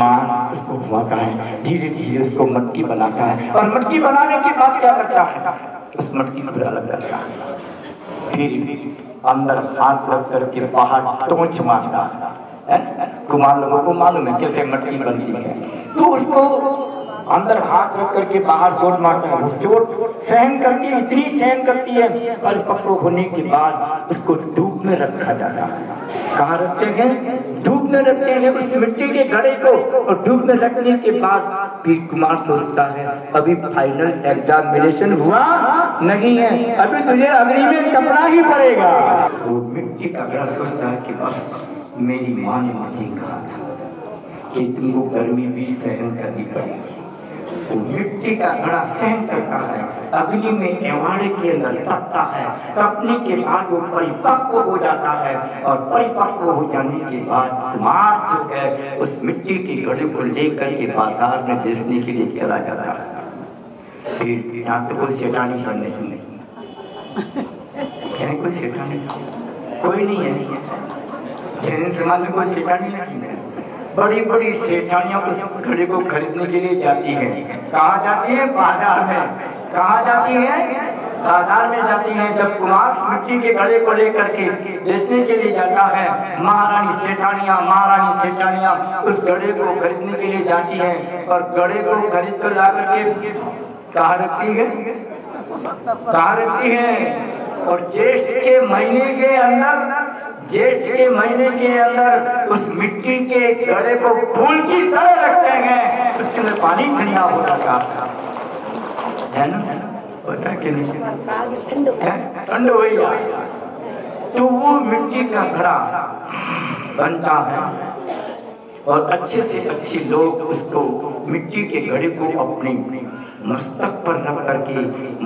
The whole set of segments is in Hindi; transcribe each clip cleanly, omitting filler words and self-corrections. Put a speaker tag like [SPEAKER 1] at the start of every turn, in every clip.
[SPEAKER 1] कुमार उसको घुमाता है, धीरे धीरे उसको मटकी बनाता है और मटकी बनाने के बाद क्या करता है, उस मटकी को अलग करता है, फिर अंदर हाथ रख करके बाहर टोंच मारता है। कुमार लोगों को मालूम है कैसे मटकी बनती है, तो उसको अंदर हाथ रख करके बाहर चोट मारता है। वो चोट सहन करती है, इतनी सहन करती है, परिपक्व होने के बाद उसको धूप में रखा जाता है। कहाँ रखते हैं? धूप में रखते हैं उस मिट्टी के घड़े को, और धूप में रखने के बाद फिर कुमार सोचता है अभी फाइनल एग्जामिनेशन हुआ नहीं है, अभी तुझे अग्नि में तपना ही पड़ेगा। वो मिट्टी का घड़ा सोचता है कि बस मेरी माँ ने मुझे कहा था कि तुमको गर्मी भी सहन करनी पड़ेगी। वो मिट्टी का घड़ा सहन करता है, अग्नि में एवाड़े के अंदर तपता है, तपने के बाद वो परिपक्व हो जाता है, और परिपक्व हो जाने के बाद कुमार जो है उस मिट्टी के घड़े को लेकर के बाजार में बेचने के लिए चला जाता है। फिर यहाँ तो कोई सेठानी है नहीं, कोई सेठानी कोई नहीं है, जैन समाज में कोई सेठानी नहीं है। बड़ी बड़ी सेठानियां उस घड़े को खरीदने के लिए जाती हैं। कहाँ जाती है? बाजार में। कहाँ जाती है? बाजार में जाती हैं। जब कुमार मिट्टी के घड़े को लेकर के बेचने के लिए जाता है, महारानी सेठानियां उस घड़े को खरीदने के लिए जाती हैं, और घड़े को खरीद कर ला करके कहाँ रखती है? कहाँ रखती है? और ज्येष्ठ के महीने के अंदर उस मिट्टी के घड़े को फूल की तरह रखते हैं, उसके अंदर पानी ठंडा हो जाता है ना, पता कि नहीं? ठंड हो गया तो वो मिट्टी का घड़ा बनता है, और अच्छे से अच्छे लोग उसको मिट्टी के घड़े को अपने मस्तक पर रख करके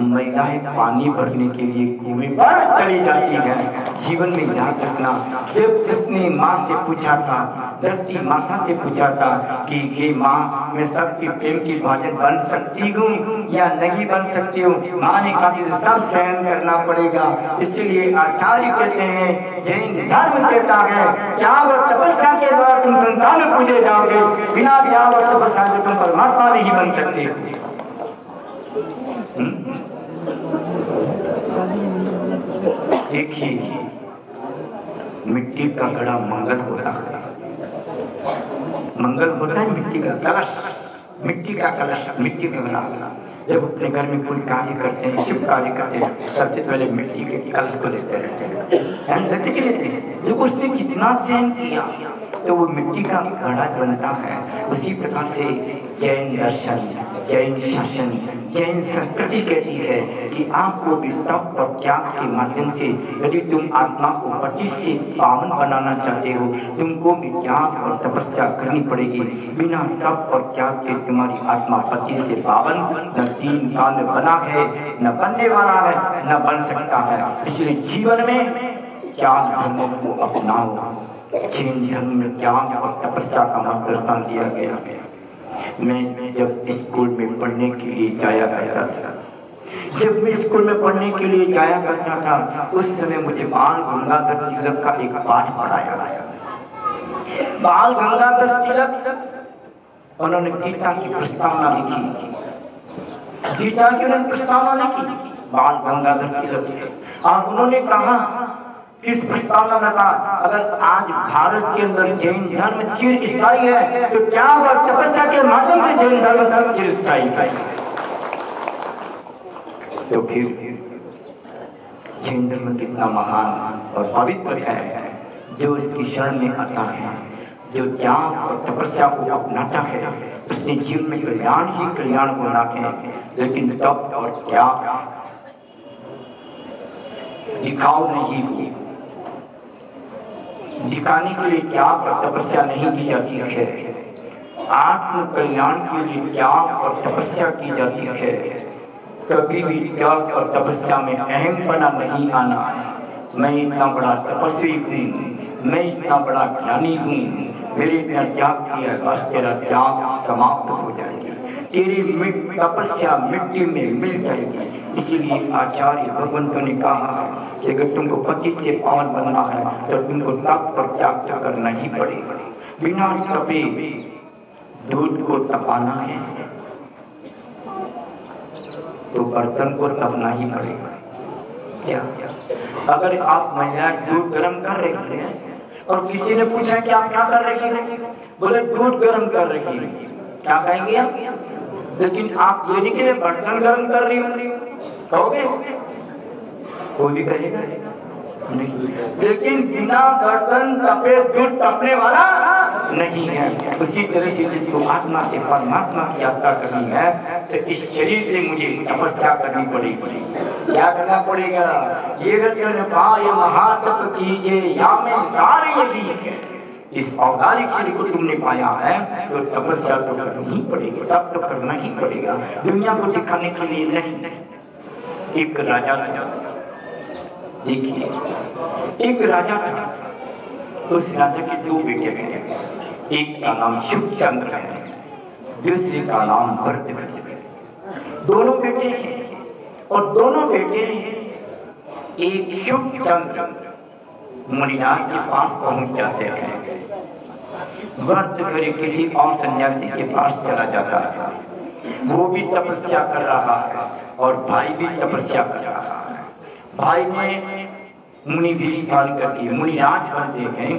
[SPEAKER 1] महिलाएं पानी भरने के लिए कुएं पर चली जाती हैं। जीवन में याद रखना, जब उसने माँ से पूछा था, धरती माता से पूछा था कि हे माँ, मैं सबके प्रेम की भाजन बन सकती हूँ या नहीं बन सकती हूँ, माँ ने कहा कि सब सहन करना पड़ेगा। इसलिए आचार्य कहते हैं, जैन धर्म कहता है, त्याग और तपस्या के द्वारा तुम संसार में पूजे जाओगे, बिना त्याग और तपस्या के तुम परमात्मा नहीं बन सकते। एक ही मिट्टी का घड़ा मंगल होता है, मिट्टी का कलश, मिट्टी का घड़ा। जब अपने घर में कोई कार्य करते हैं, शुभ कार्य करते हैं, सबसे पहले मिट्टी के कलश को लेते हैं, लेते कि लेते हैं। जब उसने कितना सहन किया तो वो मिट्टी का घड़ा बनता है। उसी प्रकार से जैन दर्शन, जैन शासन, जैन संस्कृति कहती है कि आपको भी तप और त्याग के माध्यम से, यदि तुम आत्मा को पति से पावन बनाना चाहते हो, तुमको भी त्याग और तपस्या करनी पड़ेगी। बिना तप और त्याग के तुम्हारी आत्मा पति से पावन न 3 काल बना है, न बनने वाला है, न बन सकता है। इसलिए जीवन में त्याग धर्मों को अपनाओ। जैन धर्म में त्याग और तपस्या का मार्गदर्शन दिया गया है। मैं जब स्कूल में पढ़ने के लिए जाया करता था, उस समय मुझे बाल गंगाधर तिलक का एक पाठ पढ़ाया। बाल गंगाधर तिलक उन्होंने गीता की प्रस्तावना लिखी, बाल गंगाधर तिलक, और उन्होंने कहा, किस प्रस्तावना में कहा, अगर आज भारत के अंदर जैन धर्म चिरस्थायी है तो त्याग और तपस्या के माध्यम से जैन धर्म चिरस्थायी है। तो फिर जैन धर्म कितना महान और पवित्र है, जो इसकी शरण में आता है, जो त्याग और तपस्या को अपनाता है, उसने जीवन में कल्याण ही कल्याण को लाके। लेकिन तप और त्याग दिखाव नहीं हो, दिखाने के लिए त्याग और तपस्या नहीं की जाती है। आत्म कल्याण के लिए त्याग और तपस्या की जाती है। कभी भी त्याग और तपस्या में अहमपना नहीं आना। मैं इतना बड़ा तपस्वी हूँ, मैं इतना बड़ा ज्ञानी हूँ, मेरे इतना त्याग किया, बस तेरा त्याग समाप्त हो जाएगी, तेरी तपस्या मिट्टी में मिल जाएगी। इसीलिए आचार्य भगवंतों ने कहा कि अगर तुमको पति से पावन बनना है तो तुमको तप और त्याग करना ही पड़ेगा। बिना तपे दूध को तपाना है तो बर्तन को तपना ही पड़ेगा। क्या अगर आप महिला दूध गर्म कर रही है और किसी ने पूछा कि आप क्या कर रही है, बोले दूध गर्म कर रही है, क्या कहेंगे आप? लेकिन आप ये नहीं कि बर्तन गर्म कर रही हो कहोगे? कोई भी कहेगा नहीं। लेकिन बिना बर्तन तपे दूध तपने वाला नहीं है। उसी तरह से जिसको आत्मा से परमात्मा की यात्रा करनी है तो इस शरीर से मुझे तपस्या करनी पड़ेगी। क्या करना पड़ेगा? ये पाए महातप कीजिए या में सारे यही है। इस औदारिक शरीर को तुमने पाया है तो तपस्या तो करनी ही पड़ेगी, तब तो करना ही पड़ेगा। दुनिया को दिखाने के लिए नहीं। एक राजा था, देखिए एक राजा था, उस राजा के दो बेटे थे। एक का नाम शुभचंद्र है, दूसरे का नाम भरत है। दोनों बेटे हैं और दोनों बेटे एक शुभचंद्र मुनिनाथ के पास पहुंच जाते हैं। भरत घर किसी और सन्यासी के पास चला जाता है, वो भी तपस्या कर रहा है और भाई भी तपस्या कर रहा है। भाई ने मुनि भी पालन करके मुनिराज बनते हैं,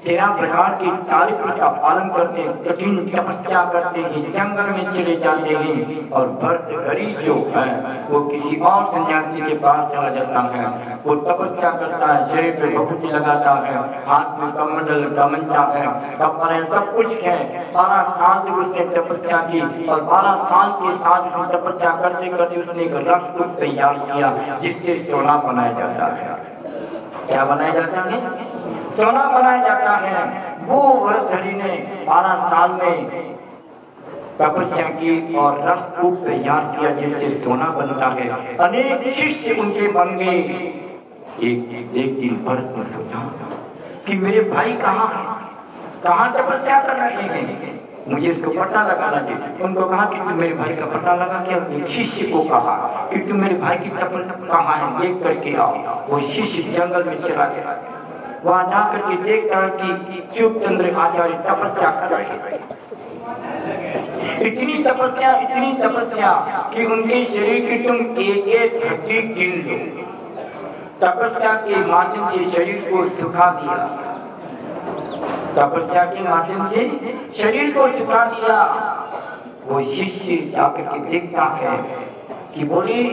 [SPEAKER 1] 13 प्रकार के चारित्र का पालन करते हैं, कठिन तपस्या करते हैं, जंगल में चले जाते हैं। और भर्तृहरि जो है वो किसी और सन्यासी के पास चला जाता है, वो तपस्या करता है, शरीर पे विभूति लगाता है, हाथ में कमंडल तमंचा है, कपड़े सब कुछ है। 12 साल तक उसने तपस्या की और 12 साल के साथ उसने तपस्या करते करते उसने एक रस को तैयार किया जिससे सोना बनाया जाता है। क्या बनाया जाता है? सोना बनाया जाता है। वो भर्तृहरि ने 12 साल में तपस्या की और रस को तैयार किया जिससे सोना बनता है। अनेक शिष्य उनके बन गए। एक दिन भरत ने सोचा कि मेरे भाई कहाँ है, कहाँ तपस्या कर रहे हैं, मुझे इसको पता लगाना चाहिए। उनको कहा कि तुम मेरे भाई का पता लगा क्या? एक शिष्य को कहा कि तुम मेरे भाई की तपस्या कहाँ है, देख करके आओ। वो शिष्य जंगल में चला गया, वहां जाकर के देखता है कि शुभचंद्र आचार्य तपस्या कर रहे हैं। इतनी तपस्या कि उनके शरीर की तुम एक एक हड्डी गिन लो। तपस्या के माध्यम से शरीर को सुखा दिया, तपस्या के माध्यम से शरीर को सुखा दिया। वो शिष्य जाकर के देखता है कि बोले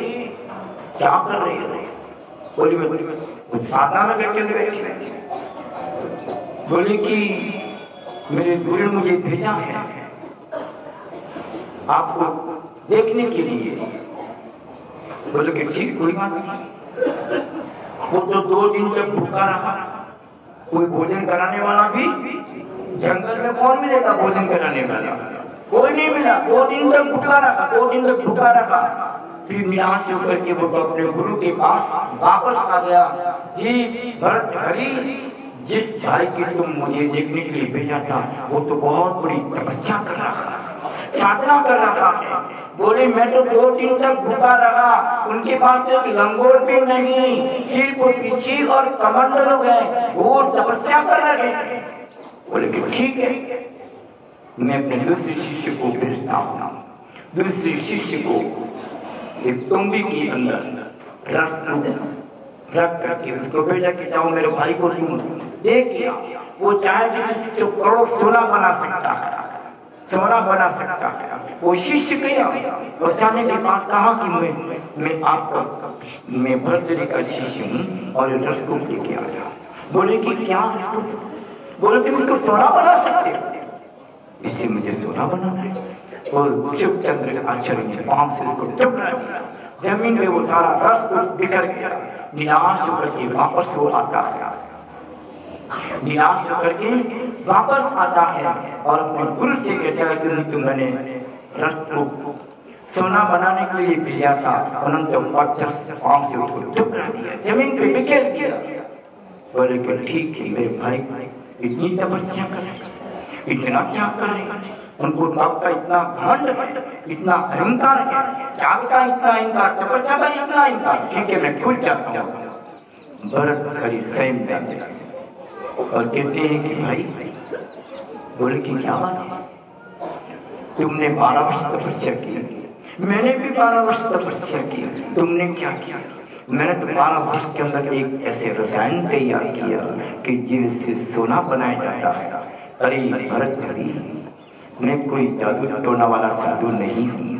[SPEAKER 1] क्या कर रहे हो? बोली मैं कुछ साधना में बैठे। बोले कि मेरे गुरु ने मुझे भेजा है आपको देखने के लिए। बोले कि ठीक, कोई बात नहीं। वो तो 2 दिन तक भूखा रहा, कोई भोजन कराने वाला भी जंगल में कौन मिलेगा? भोजन कराने वाला कोई नहीं मिला। 2 दिन तक भूखा रखा। फिर निराश होकर के वो अपने गुरु के पास वापस आ गया। ही भर्तृहरि, जिस भाई की तुम मुझे देखने के लिए भेजा था वो तो बहुत बड़ी तपस्या कर रहा है, साधना कर रहा है। बोले मैं तो 2 दिन तक भूखा रहा, उनके पास एक लंगोट भी नहीं, सिर को पीछे और कमंडल हो गए, वो तपस्या कर रहे हैं। बोले कि ठीक है, मैं अपने दूसरे शिष्य को भेजता हूँ। दूसरे शिष्य को एक तुंबी के अंदर रस रख करके उसको भेजा कि जाओ मेरे भाई को तुम देखिए, वो चाहे जिससे करोड़ सोना बना सकता है, सोना बना सकता है। वो शिष्य गया और जाने के बाद कहा कि मैं आपका मैं भर्तृहरि का शिष्य हूँ और रस को लेके आया। बोले कि क्या? बोले तुम इसको सोना बना सकते हो? इससे मुझे सोना बनाना है। और शुभचंद्र आचार्य ने पांव से इसको टुकड़ा दिया, जमीन में वो सारा रस को बिखर गया। निराश होकर के वापस वो आता है, निराश होकर के वापस आता है और अपने गुरु से कहता है कि तुम मैंने रस को सोना बनाने के लिए भेजा था, अनंत पत्थर से पांव से उसको टुकड़ा दिया, जमीन पे बिखेर दिया। बोले कि ठीक है, मेरे भाई इतनी तपस्या कर रहे, इतना त्याग कर रहे, उनको तप का इतना घमंड है, इतना अहंकार है, त्याग का इतना अहंकार, तपस्या का इतना अहंकार। ठीक है, मैं खुद जाता हूँ। भर्तृहरि स्वयं जाते हैं और कहते हैं कि भाई, बोले कि क्या बात है? तुमने 12 वर्ष तपस्या की, मैंने भी 12 वर्ष तपस्या की, तुमने क्या किया? मैंने तो 12 वर्ष के अंदर एक ऐसे रसायन तैयार किया कि जिससे सोना बनाया जाता है। अरे भरतहरि, मैं कोई जादू टोना वाला साधु नहीं हूँ,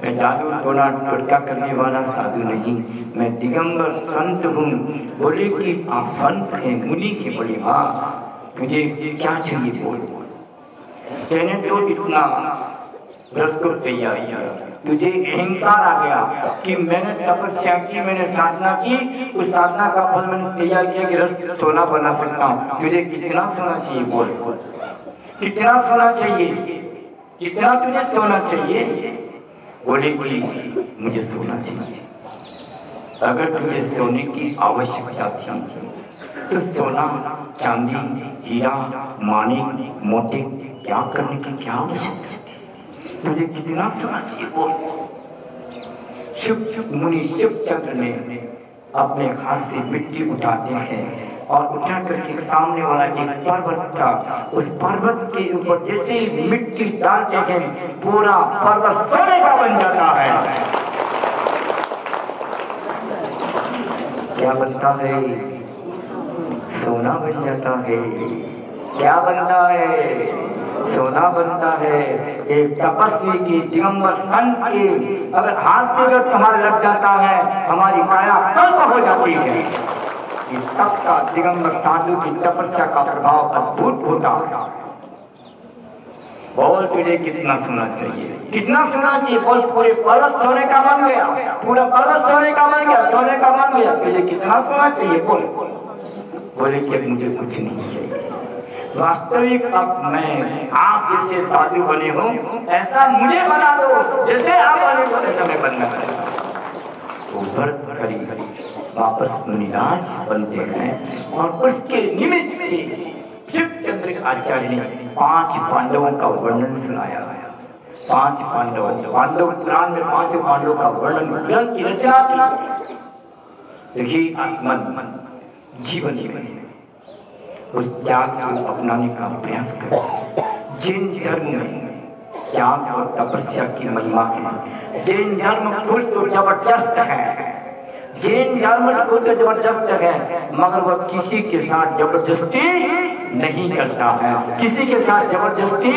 [SPEAKER 1] मैं जादू टोना टोटका करने वाला साधु नहीं, मैं दिगंबर संत हूँ। बोले कि आप संत हैं, मुनि के। बोली हाँ, तुझे क्या चाहिए बोल। मैंने तो इतना रस को तैयार किया, तुझे अहंकार आ गया कि मैंने तपस्या की, मैंने साधना की, उस साधना का फल मैंने तैयार किया कि रस सोना बना सकता हूँ। तुझे कितना सोना चाहिए बोल, कितना सोना चाहिए, कितना तुझे सोना चाहिए? बोले कि मुझे सोना चाहिए। अगर तुझे सोने की आवश्यकता थी तो सोना, चांदी, हीरा, माणिक, मोती क्या करने की क्या आवश्यकता थी? तुझे कितना सोना चाहिए बोल। शुभ मुनि शिवचंद्र ने अपने हाथ से मिट्टी उठाते हैं और उठा करके सामने वाला एक पर्वत था, उस पर्वत के ऊपर जैसे ही मिट्टी डालते हैं पूरा पर्वत सोने का बन जाता है। क्या बनता है? सोना बन जाता है। क्या बनता है? सोना बनता है। एक तपस्वी की, दिगंबर संत की अगर हाथ में अगर तुम्हारे लग जाता है, हमारी काया कल्प हो जाती है। तब का दिगंबर साधु की तपस्या का प्रभाव अद्भुत होता है। बोल तुझे कितना सोना चाहिए, कितना सोना चाहिए बोल। पूरे पर्वत सोने का बन गया, पूरा पर्वत सोने का बन गया, सोने का बन गया। तुझे कितना सोना चाहिए बोल। बोले कि मुझे कुछ नहीं चाहिए, वास्तविक अब मैं आप जैसे साधु बने हो ऐसा मुझे बना दो, जैसे आप बने हो ऐसा मैं बनना चाहता हूँ। तो भरतहरि वापस मुनिराज बनते हैं और उसके निमित्त से शिवचंद्र आचार्य ने 5 पांडवों का वर्णन सुनाया। 5 पांडव, पांडव पुराण में 5 पांडवों का वर्णन ग्रंथ की रचना की। देखिए आत्मन जीवन में उस त्याग को अपनाने का प्रयास करें। जैन धर्म में त्याग और तपस्या की महिमा है। जैन धर्म खुद तो जबरदस्त है, जैन धर्म खुद तो जबरदस्त है, मगर वह किसी के साथ जबरदस्ती नहीं करता है, किसी के साथ जबरदस्ती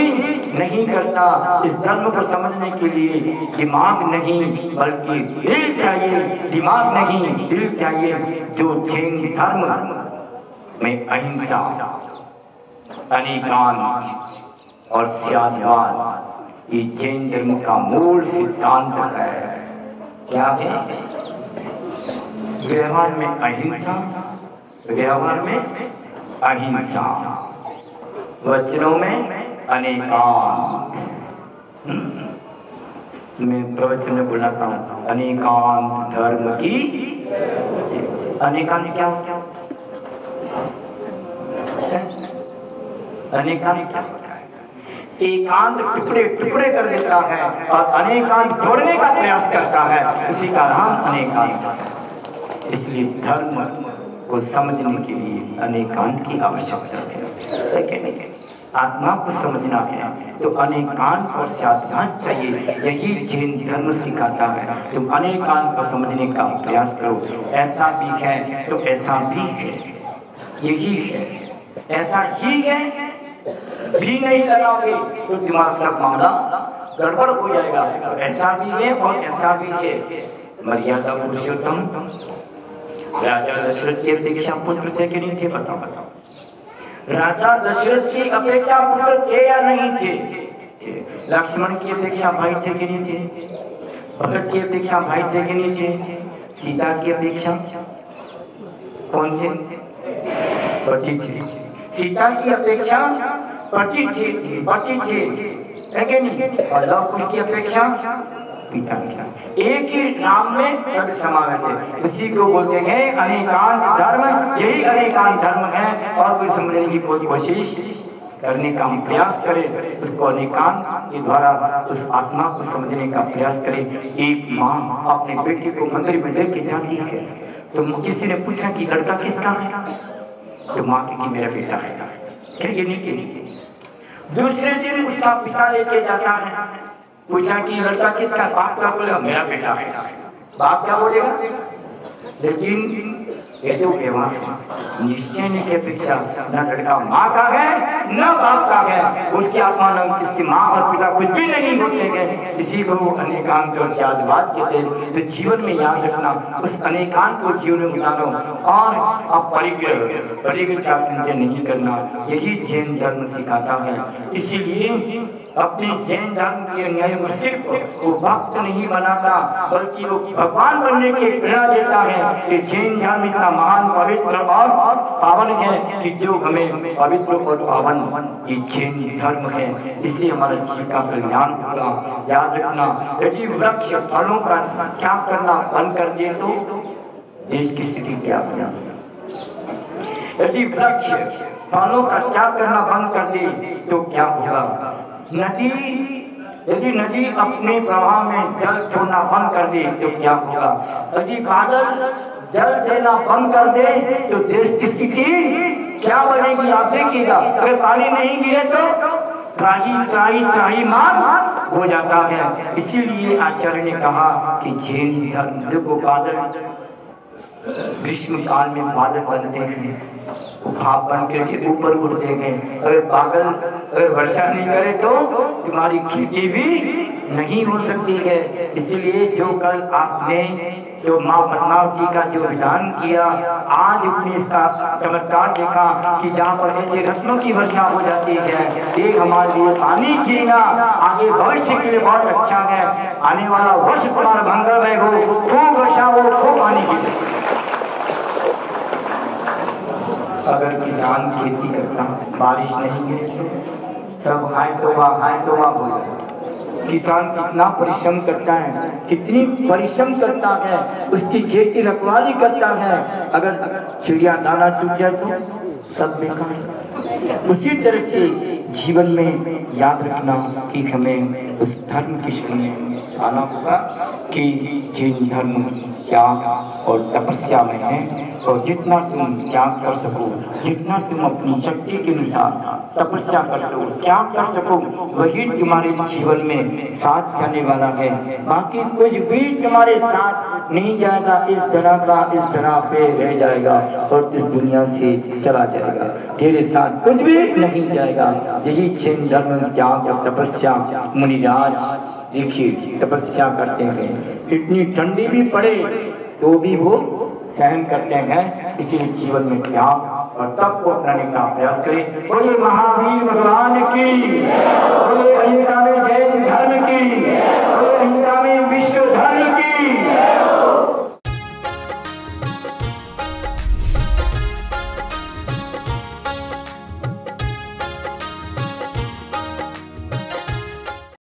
[SPEAKER 1] नहीं करता। इस धर्म को समझने के लिए दिमाग नहीं बल्कि दिल चाहिए, दिमाग नहीं दिल चाहिए। जो जैन धर्म में अहिंसा, अनेकांत और त्यागवाद, ये जैन धर्म का मूल सिद्धांत है। क्या है? व्यवहार में अहिंसा, व्यवहार में अहिंसा, वचनों में अनेकांत। मैं प्रवचन में बुलाता हूँ अनेकांत धर्म की। अनेकांत क्या होता है? अनेकांत क्या होता है? एकांत टुकड़े टुकड़े कर देता है और अनेकांत जोड़ने का प्रयास करता है, उसी का नाम अनेकांत है। इसलिए धर्म को समझने के लिए अनेकांत की आवश्यकता है कि नहीं? आत्मा को समझना है तो अनेकांत और साध्यांत चाहिए। यही जैन धर्म सिखाता है। तुम अनेकांत को समझने का प्रयास करो। ऐसा भी है तो ऐसा भी है, यही है, ऐसा ही है भी नहीं लगाओगे तो तुम्हारा सब मामला गड़बड़ हो जाएगा। तो ऐसा भी है और ऐसा भी है। मर्यादा पुरुषोत्तम राजा दशरथ की अपेक्षा पुत्र से कि नहीं थे? बताओ बताओ। राजा दशरथ की अपेक्षा पुत्र थे या नहीं थे? लक्ष्मण की अपेक्षा भाई थे कि नहीं थे? भरत की अपेक्षा भाई थे कि नहीं थे? सीता की अपेक्षा कौन थे? पति थे। सीता की अपेक्षा पति थे, पति थे है कि नहीं? और लव कुश की अपेक्षा पिता था। एक ही नाम में सब समावेश है। उसी को बोलते हैं अनेकांत धर्म। यही अनेकांत धर्म है और कोई समझने की कोई कोशिश करने का हम प्रयास करें, उसको अनेकांत के द्वारा उस आत्मा को समझने का प्रयास करें। एक माँ अपने बेटे को मंदिर में लेके जाती है तो किसी ने पूछा कि लड़का किसका है? तो माँ की मेरा बेटा है। कहेगी नहीं कि दूसरे दिन उसका पिता लेके जाता है, पूछा कि लड़का किसका? बाप का। बोलेगा मेरा बेटा है। बाप क्या बोलेगा? लेकिन ये तो बेवकूफ, निश्चय ने की अपेक्षा न लड़का माँ का है न बाप का है, उसकी आत्मा न किसकी माँ और पिता कुछ भी नहीं होते हैं। इसी को अनेकांत और शादवाद कहते हैं। तो जीवन में याद रखना, उस अनेकांत को जीवन में उतारो और अब परिग्रह का संचय नहीं करना, यही जैन धर्म सिखाता है। इसीलिए अपने जैन धर्म के न्याय को सिर्फ वो भक्त नहीं बनाता, बल्कि वो भगवान बनने की प्रेरणा देता है कि जैन धर्म इतना महान, पवित्र और पावन है कि जो हमें पवित्र और पावन ये जैन धर्म है, इससे हमारा जीवन का कल्याण होगा। याद रखना, यदि वृक्ष फलों का त्याग करना बंद कर दे तो देश की स्थिति क्या होगी? यदि वृक्ष फलों का त्याग करना बंद कर दे तो क्या होगा? यदि नदी अपने प्रवाह में जल छोड़ना बंद कर दे तो क्या होगा? यदि बादल जल देना बंद कर दे तो देश की स्थिति क्या बनेगी? आप देखिएगा, अगर पानी नहीं गिरे तो त्राही मान हो जाता है। इसीलिए आचार्य ने कहा कि जैन धर्म को बादल ग्रीष्म काल में बादल बनते हैं, भाप बन करके ऊपर उड़ते हैं। अगर वर्षा नहीं करे तो तुम्हारी खेती भी नहीं हो सकती है। इसलिए जो कल आपने जो माँ पद्मावती का जो विधान किया, आज अपने इसका चमत्कार देखा कि जहाँ पर ऐसे रत्नों की वर्षा हो जाती है, एक हमारे लिए पानी गिरना आगे भविष्य के लिए बहुत अच्छा है। आने वाला वर्ष तुम्हारा मंगलमय हो, खूब वर्षा हो, खूब पानी गिरे। अगर किसान खेती करता, बारिश नहीं गिरे तो सब हाय तौबा बोले। किसान कितना परिश्रम करता है, कितनी परिश्रम करता है, उसकी खेती रखवाली करता है। अगर चिड़िया दाना चुग जाए तो सब बेकार। उसी तरह से जीवन में याद रखना कि हमें उस धर्म की शरण आना होगा कि जैन धर्म त्याग और तपस्या में है, और जितना तुम त्याग कर सको, जितना तुम अपनी शक्ति के अनुसार तपस्या कर सको, त्याग कर सको, वही तुम्हारे जीवन में साथ जाने वाला है। बाकी कुछ भी तुम्हारे साथ नहीं जाएगा, इस तरह पे रह जाएगा और इस दुनिया से चला जाएगा, तेरे साथ कुछ भी नहीं जाएगा। यही जैन धर्म त्याग और तपस्या। मुनिराज देखिए तपस्या करते हैं, इतनी ठंडी भी पड़े तो भी वो सहन करते हैं। इसीलिए जीवन में त्याग और तप को अपनाने का प्रयास करें। बोलिए महावीर भगवान की, बोलिए अहिंसा में जैन धर्म की।